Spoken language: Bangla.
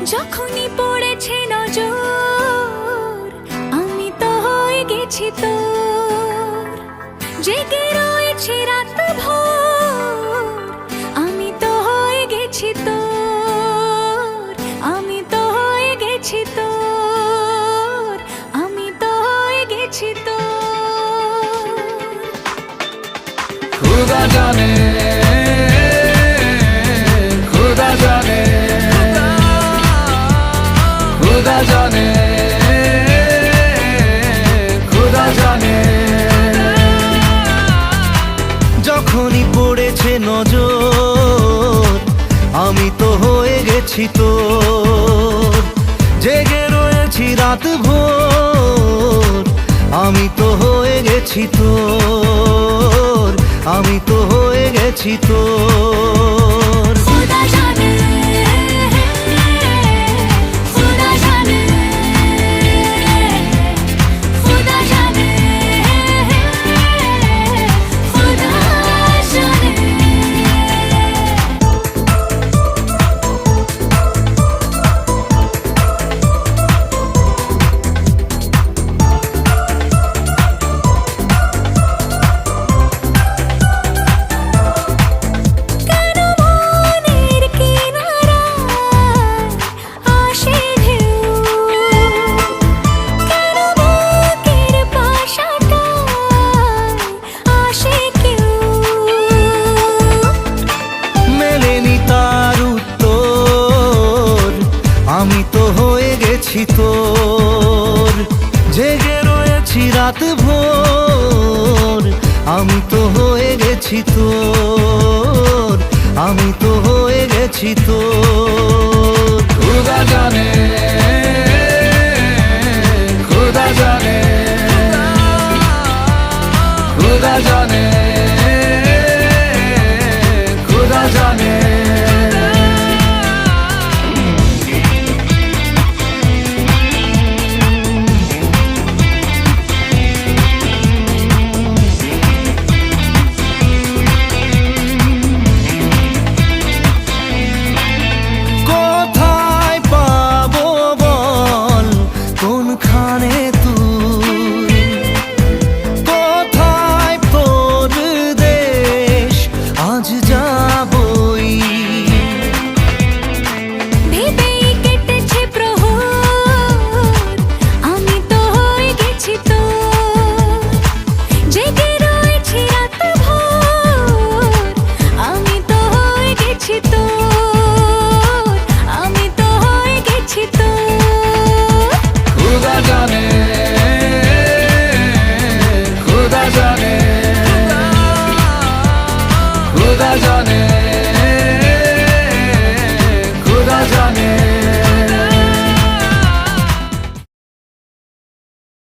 যখনই পড়েছে নজর আমি তো হয়ে গেছি তোর, জেগে রয়েছে রাত ভোর আমি তো হয়ে গেছি তোর, আমি তো হয়ে গেছি তোর, আমি তো হয়ে গেছি তোর। खुदा जाने खुदा जाने खुदा जाने खुदा जाने যখনই পড়েছে নজর আমি তো হয়ে গেছি তোর, জেগে রয়েছি রাত ভোর আমি তো হয়ে গেছি তোর, আমি তো হয়ে গেছি তোর। खुदा जाने खुदा जाने खुदा जाने खुदा जाने। আমি তো হয়ে গেছি তোর, জেগে রয়েছি রাত ভোর আমি তো হয়ে গেছি তোর, আমি তো হয়ে গেছি তোর। खुदा जाने खुदा जाने खुदा जाने खुदा जाने खुदा जाने